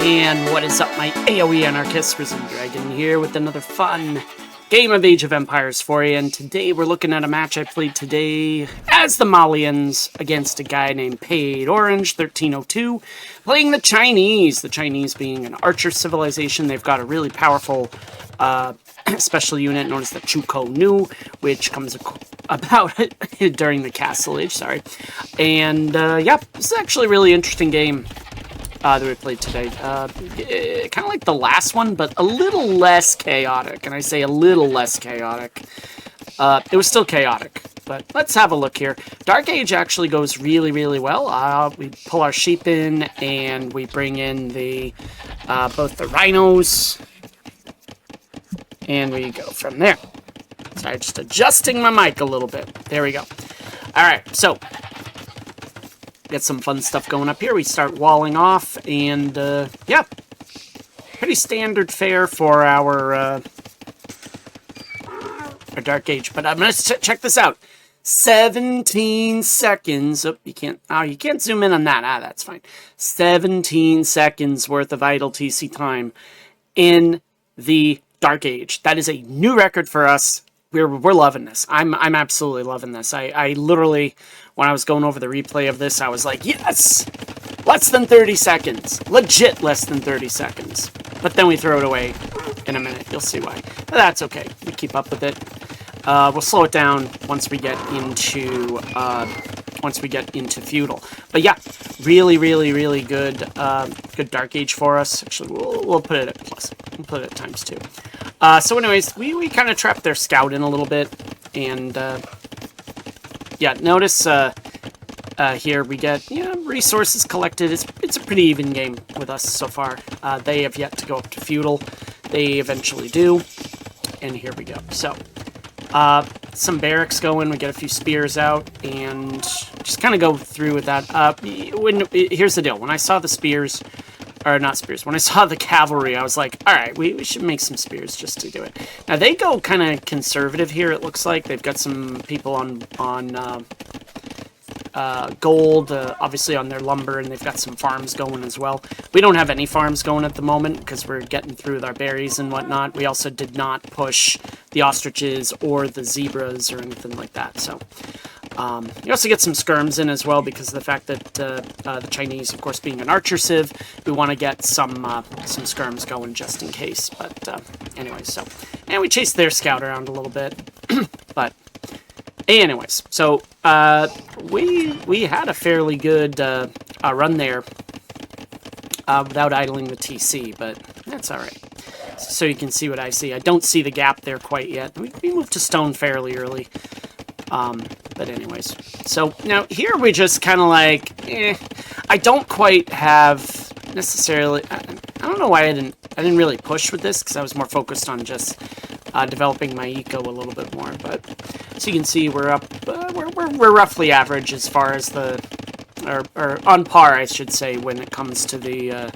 And what is up, my AoE anarchists? Risen Dragon here with another fun game of Age of Empires for you. And today we're looking at a match I played today as the Malians against a guy named Paid Orange 1302, playing the Chinese. The Chinese being an archer civilization. They've got a really powerful special unit known as the Chuko Nu, which comes about during the Castle Age. And yeah, this is actually a really interesting game that we played today. Kind of like the last one, but a little less chaotic. And I say a little less chaotic. It was still chaotic, but let's have a look here. Dark Age actually goes really, really well. We pull our sheep in, and we bring in the both the rhinos, and we go from there. Sorry, just adjusting my mic a little bit. There we go. All right, so get some fun stuff going up here. We start walling off, and yeah, pretty standard fare for our Dark Age. But I'm gonna check this out. 17 seconds. Oh, you can't zoom in on that. That's fine. 17 seconds worth of idle TC time in the Dark Age. That is a new record for us. We're loving this. I'm absolutely loving this. I literally, when I was going over the replay of this, I was like, yes! Less than 30 seconds. Legit less than 30 seconds. But then we throw it away in a minute. You'll see why. But that's okay. We keep up with it. We'll slow it down once we get into feudal. But yeah, really, really, really good good Dark Age for us. Actually, we'll put it at plus. We'll put it at ×2. So anyways, we kind of trapped their scout in a little bit, and yeah, notice here we get resources collected. It's a pretty even game with us so far. They have yet to go up to feudal. They eventually do, and here we go. So some barracks going. We get a few spears out, and just kind of go through with that. Here's the deal. When I saw the spears, or not spears, when I saw the cavalry, I was like, all right, we should make some spears just to do it. Now, they go kind of conservative here, it looks like. They've got some people on gold, obviously on their lumber, and they've got some farms going as well. We don't have any farms going at the moment because we're getting through with our berries and whatnot. We also did not push the ostriches or the zebras or anything like that, so you also get some skirms in as well because of the fact that the Chinese, of course, being an archer civ, we want to get some skirms going just in case. But anyways, so and we chased their scout around a little bit, but anyways, so we had a fairly good run there without idling the TC, but that's all right. So you can see what I see. I don't see the gap there quite yet. We moved to stone fairly early. But anyways, so now here we just kind of like, I don't quite have necessarily, I don't know why I didn't really push with this because I was more focused on just developing my eco a little bit more. But so you can see we're up, we're roughly average as far as the, or on par, I should say, when it comes to the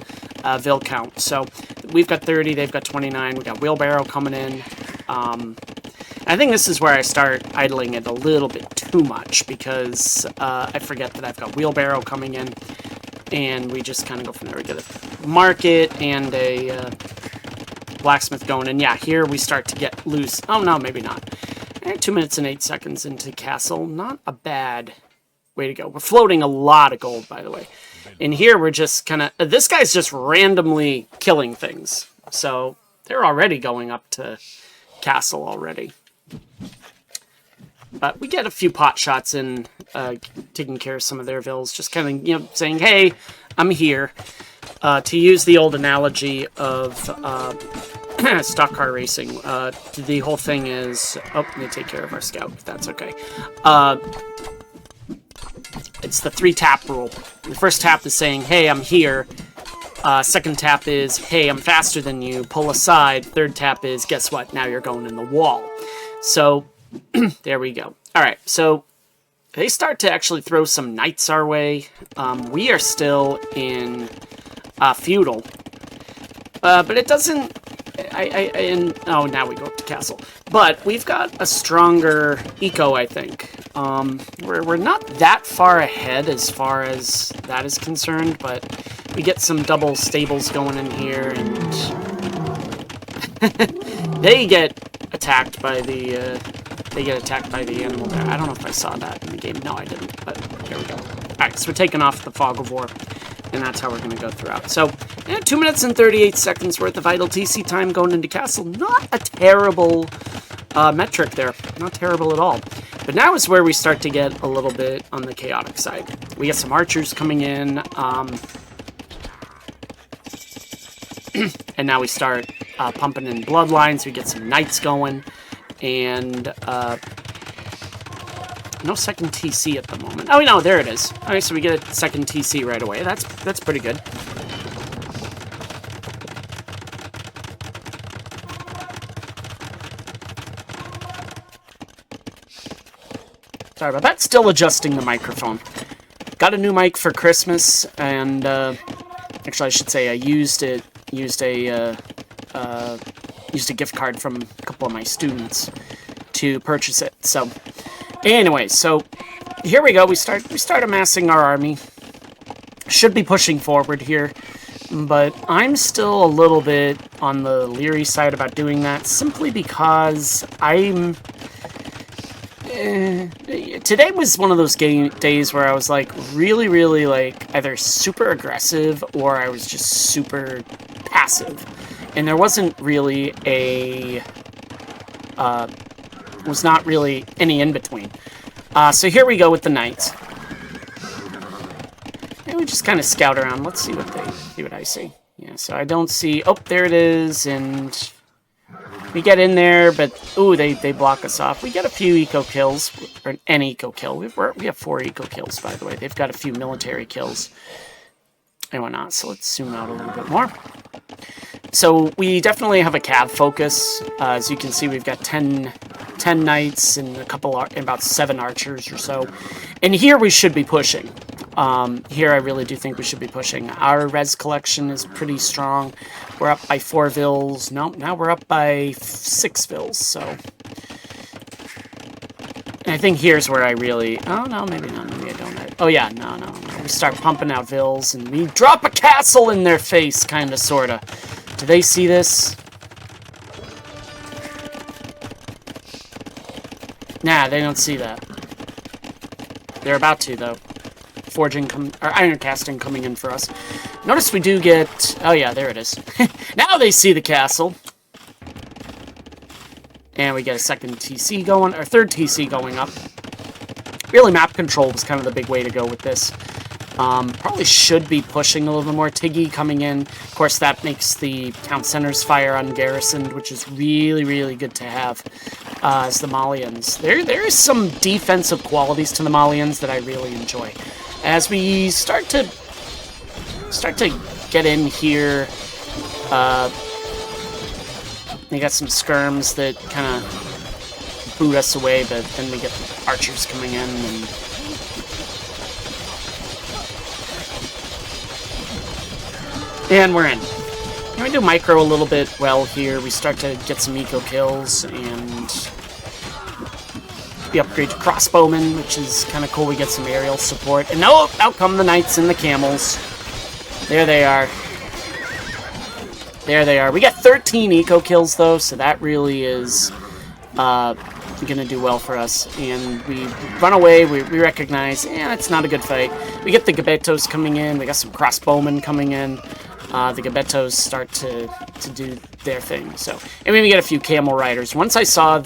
Vil count. So we've got 30, they've got 29, we got wheelbarrow coming in. I think this is where I start idling it a little bit too much because I forget that I've got wheelbarrow coming in, and we just kind of go from there. We get a market and a blacksmith going, and yeah, here we start to get loose. Oh no, maybe not. 2 minutes and 8 seconds into castle. Not a bad way to go. We're floating a lot of gold, by the way. And here we're just kind of, this guy's just randomly killing things. So they're already going up to castle already. But we get a few pot shots in, taking care of some of their vills, just kind of, saying, hey, I'm here. To use the old analogy of stock car racing, the whole thing is, oh, let me take care of our scout, if that's okay. It's the 3-tap rule. The first tap is saying, hey, I'm here. Second tap is, hey, I'm faster than you, pull aside. Third tap is, guess what, now you're going in the wall. So, there we go. Alright, so they start to actually throw some knights our way. We are still in feudal. But it doesn't... oh, now we go up to castle. But we've got a stronger eco, I think. We're not that far ahead as far as that is concerned, but we get some double stables going in here, and they get attacked by the animal there. I don't know if I saw that in the game. No, I didn't, but there we go. Alright, so we're taking off the Fog of War, and that's how we're going to go throughout. So, 2 minutes and 38 seconds worth of idle TC time going into castle. Not a terrible metric there. Not terrible at all. But now is where we start to get a little bit on the chaotic side. We get some archers coming in, and now we start pumping in bloodlines. We get some knights going, and no second TC at the moment. Oh, no, there it is. All right, so we get a second TC right away. That's pretty good. Sorry about that. Still adjusting the microphone. Got a new mic for Christmas, and actually, I should say I used a gift card from a couple of my students to purchase it. So, anyway, so here we go. We start amassing our army. Should be pushing forward here, but I'm still a little bit on the leery side about doing that, simply because I'm. Today was one of those days where I was like really, really like either super aggressive or I was just super passive, and there wasn't really was not really any in between. So here we go with the knights. And we just kind of scout around. Let's see what I see. Yeah, so I don't see. Oh, there it is, and we get in there, but ooh, they block us off. We get a few eco kills, or an eco kill. We have 4 eco kills, by the way. They've got a few military kills and whatnot. So let's zoom out a little bit more. So we definitely have a cav focus. As you can see, we've got 10 knights and about 7 archers or so. And here we should be pushing. Here I really do think we should be pushing. Our res collection is pretty strong. We're up by 4 vils. No, now we're up by 6 vils, so. And I think here's where I really... Oh, no, maybe not. Maybe I don't. Oh, yeah, no. We start pumping out vils, and we drop a castle in their face, kind of, sort of. Do they see this? Nah, they don't see that. They're about to, though. Iron casting coming in for us. Notice we do get... Oh, yeah, there it is. Now they see the castle. And we get a second TC going, or third TC going up. Really, map control was kind of the big way to go with this. Probably should be pushing a little bit more. Tiggy coming in. Of course, that makes the town centers fire ungarrisoned, which is really, really good to have as the Malians. There is some defensive qualities to the Malians that I really enjoy. As we start to get in here, they got some skirms that kind of boot us away, but then we get the archers coming in, and we're in. And we do micro a little bit well here. We start to get some eco kills, and we upgrade to crossbowmen, which is kind of cool. We get some aerial support. And no, out come the knights and the camels. There they are. There they are. We got 13 eco kills, though, so that really is going to do well for us. And we run away. We recognize, it's not a good fight. We get the Gabetos coming in. We got some crossbowmen coming in. The Gabetos start to do their thing. So, and we get a few camel riders. Once I saw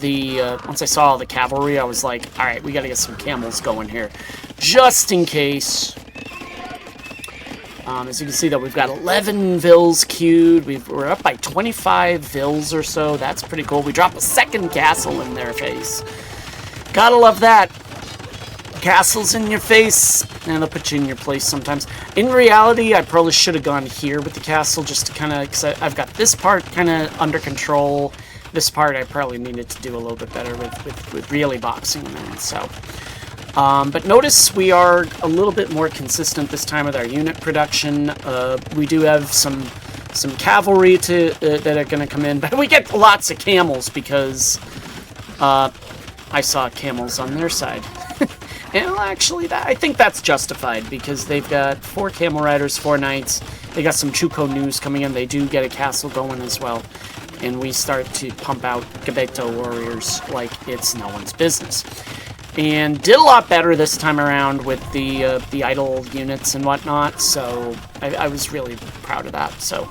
all the cavalry, I was like, all right, we got to get some camels going here, just in case. As you can see, though, we've got 11 vils queued. We're up by 25 vils or so. That's pretty cool. We drop a second castle in their face. Gotta love that. Castles in your face, and they'll put you in your place sometimes. In reality, I probably should have gone here with the castle just to kind of, because I've got this part kind of under control. This part I probably needed to do a little bit better with really boxing them in, so. But notice we are a little bit more consistent this time with our unit production. We do have some cavalry that are going to come in, but we get lots of camels because I saw camels on their side. And actually, I think that's justified, because they've got 4 Camel Riders, 4 Knights. They got some Chuko news coming in. They do get a castle going as well. And we start to pump out Gabeto warriors like it's no one's business. And did a lot better this time around with the idle units and whatnot, so I was really proud of that. So,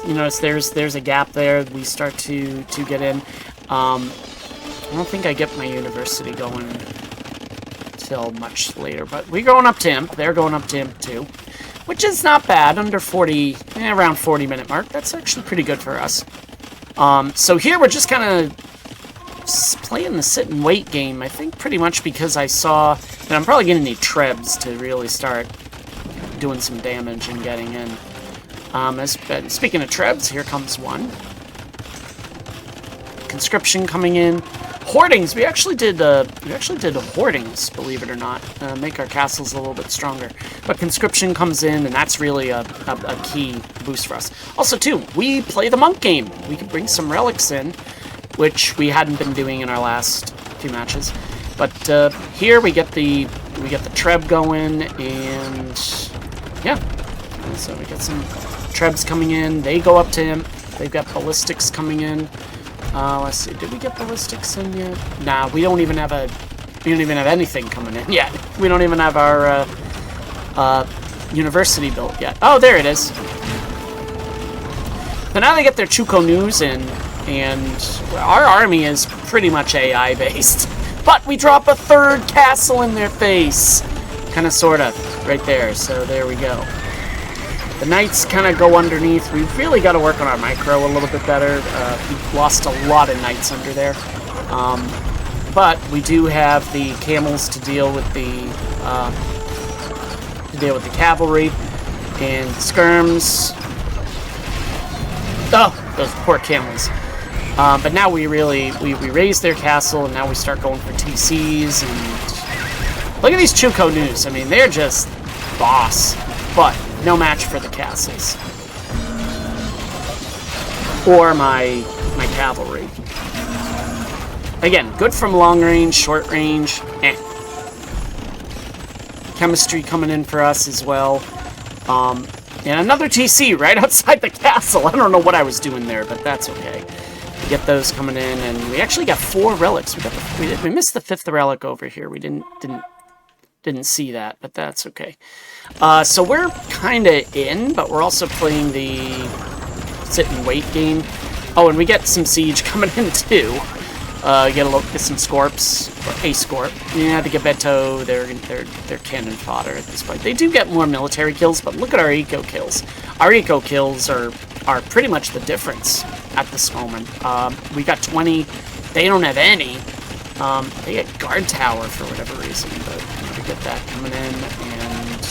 you notice there's a gap there. We start to get in. I don't think I get my university going till much later, but we're going up to Imp. They're going up to Imp too, which is not bad. Under 40, around 40-minute mark. That's actually pretty good for us. So here we're just kind of playing the sit and wait game. I think pretty much because I saw that I'm probably going to need Trebs to really start doing some damage and getting in. Speaking of Trebs, here comes one. Conscription coming in. Hoardings, we actually did hoardings, believe it or not, make our castles a little bit stronger. But conscription comes in, and that's really a key boost for us. Also, too, we play the monk game. We can bring some relics in, which we hadn't been doing in our last few matches. But here we get the Treb going, and yeah, so we get some Trebs coming in. They go up to him. They've got ballistics coming in. Let's see. Did we get ballistics in yet? Nah, we don't even have anything coming in yet. We don't even have our university built yet. Oh, there it is. But now they get their Chuko news in, and our army is pretty much AI based. But we drop a 3rd castle in their face, kind of, sort of, right there. So there we go. The Knights kind of go underneath. We've really got to work on our micro a little bit better. We lost a lot of Knights under there. But we do have the Camels to deal with the cavalry and skirms. Oh, those poor Camels. But now we raise their castle, and now we start going for TCs. And look at these Chuko news. I mean, they're just boss. But no match for the castles. Or my cavalry. Again, good from long range, short range, eh. Chemistry coming in for us as well. And another TC right outside the castle. I don't know what I was doing there, but that's okay. We get those coming in, and we actually got 4 relics. We missed the 5th relic over here. We didn't see that, but that's okay. So we're kind of in, but we're also playing the sit and wait game. Oh, and we get some siege coming in too. Get some Scorps, or a Scorp. Yeah, the Gabeto, they're cannon fodder at this point. They do get more military kills, but look at our eco kills. Our eco kills are pretty much the difference at this moment. We got 20. They don't have any. They get guard tower for whatever reason, but we get that coming in, and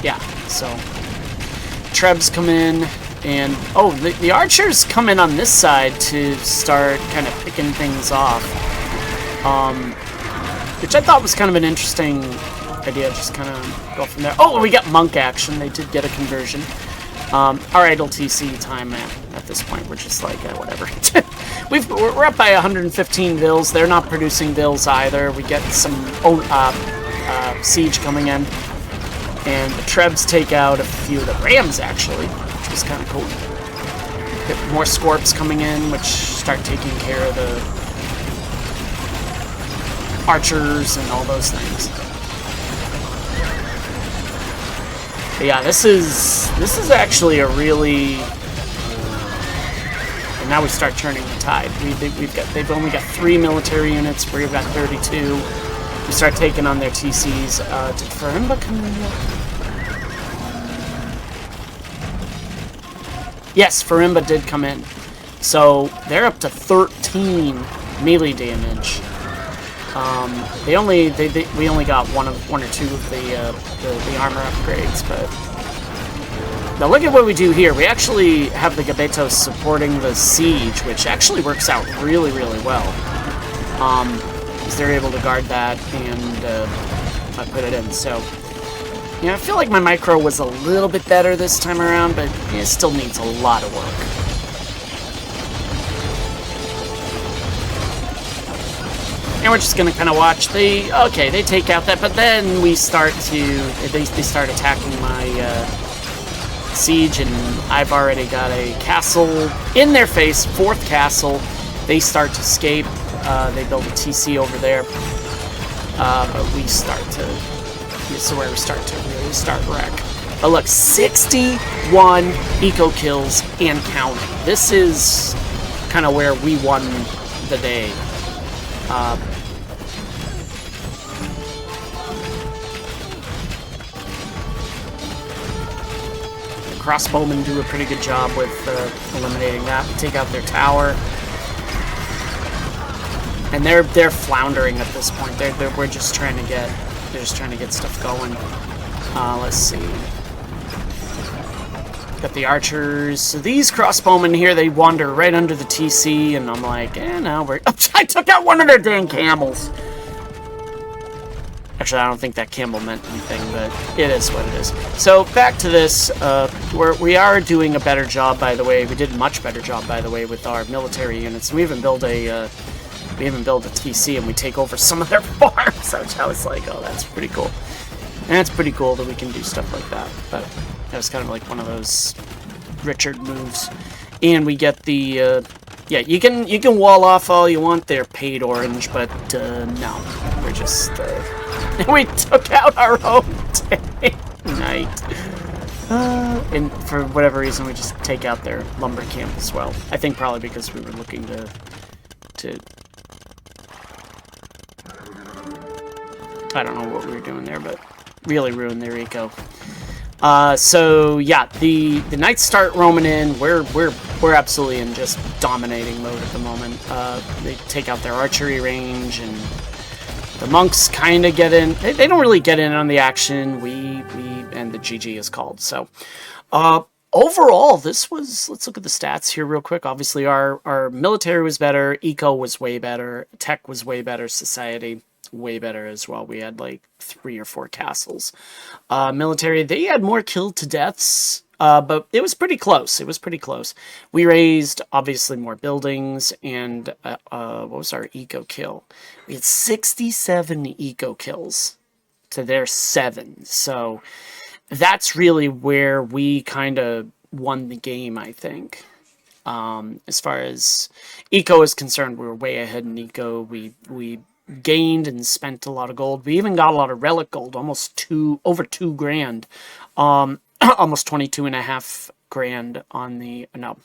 yeah, so Trebs come in, and oh, the archers come in on this side to start kind of picking things off, which I thought was kind of an interesting idea, just kind of go from there. Oh, we got monk action. They did get a conversion. Our idle TC time at this point, we're just like, whatever. We're up by 115 vills. They're not producing vills either. We get some siege coming in. And the Trebs take out a few of the Rams, actually, which was kind of cool. Get more Scorps coming in, which start taking care of the archers and all those things. But yeah, this is actually a really. And now we start turning the tide. They've only got 3 military units. We've got 32. We start taking on their TCs. Did Farimba come in yet? Yes, Farimba did come in. So they're up to 13 melee damage. We only got one or two of the armor upgrades, but now look at what we do here. We actually have the Gabetos supporting the siege, which actually works out really, really well. Because they're able to guard that and I put it in. So yeah, I feel like my micro was a little bit better this time around, but it still needs a lot of work. And we're just gonna kind of watch. They take out that, but then we start they start attacking my siege, and I've already got a castle in their face, 4th castle. They start to escape. They build a TC over there, but we start to. This is where we start to really start wreck. But look, 61 eco kills and counting. This is kind of where we won the day. The crossbowmen do a pretty good job with eliminating that. We take out their tower, and they're floundering at this point. We're just trying to get stuff going. Let's see. Got the archers. So these crossbowmen here, they wander right under the TC, and I'm like, no, we're... I took out one of their dang camels. Actually, I don't think that camel meant anything, but it is what it is. So back to this. We are doing a better job, by the way. We did a much better job, by the way, with our military units. We even built a TC, and we take over some of their farms. Which I was like, oh, that's pretty cool. And it's pretty cool that we can do stuff like that. But that was kind of like one of those Richard moves. And we get the, yeah, you can wall off all you want there, paid orange, but no, we're just, we took out our own knight. And for whatever reason, we just take out their lumber camp as well. I think probably because we were looking to I don't know what we were doing there, but really ruined their eco. So yeah, the knights start roaming in. We're absolutely in just dominating mode at the moment. They take out their archery range, and the monks kind of get in. They don't really get in on the action. And the GG is called. So overall, this was. Let's look at the stats here real quick. Obviously, our military was better. Eco was way better. Tech was way better. Society way better as well. We had like 3 or 4 castles. Military, they had more killed to deaths, but it was pretty close. It was pretty close. We raised obviously more buildings, and what was our eco kill? We had 67 eco kills to their 7. So that's really where we kind of won the game, I think. As far as eco is concerned, we were way ahead in eco. We gained and spent a lot of gold. We even got a lot of relic gold, over 2 grand, almost 22.5 grand on the, no,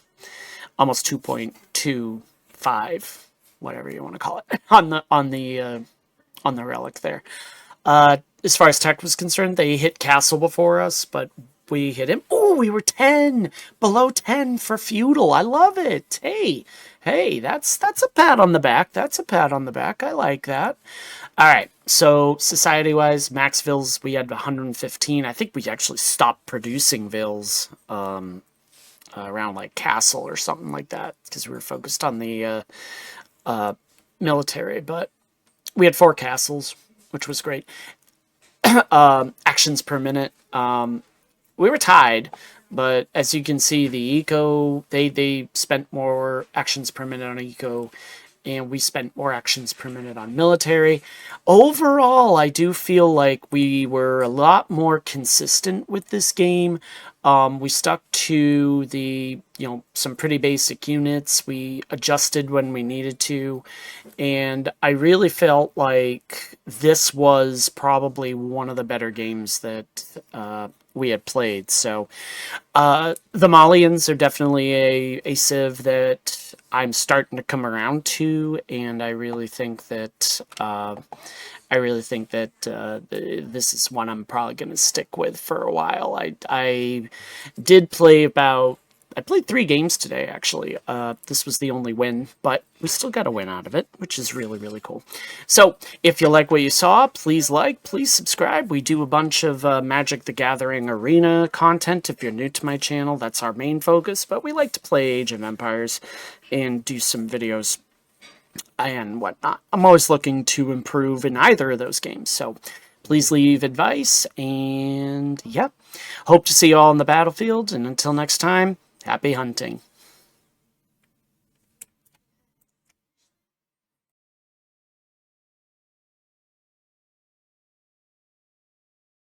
almost 2.25, whatever you want to call it, on the relic there. As far as tech was concerned, they hit castle before us, but we hit him. Oh, we were 10, below 10 for feudal. I love it. Hey, that's a pat on the back. That's a pat on the back. I like that. All right, so society-wise, max vills, we had 115. I think we actually stopped producing vills around like castle or something like that because we were focused on the military. But we had 4 castles, which was great. Actions per minute. We were tied. But as you can see, the eco, they spent more actions per minute on eco, and we spent more actions per minute on military. Overall, I do feel like we were a lot more consistent with this game. We stuck to some pretty basic units. We adjusted when we needed to, and I really felt like this was probably one of the better games that we had played. So the Malians are definitely a civ that I'm starting to come around to, and I really think that this is one I'm probably going to stick with for a while. I did play I played 3 games today, actually. This was the only win, but we still got a win out of it, which is really, really cool. So, if you like what you saw, please subscribe. We do a bunch of Magic the Gathering Arena content. If you're new to my channel, that's our main focus, but we like to play Age of Empires and do some videos and whatnot. I'm always looking to improve in either of those games, so please leave advice, and yeah, hope to see you all on the battlefield, and until next time, happy hunting.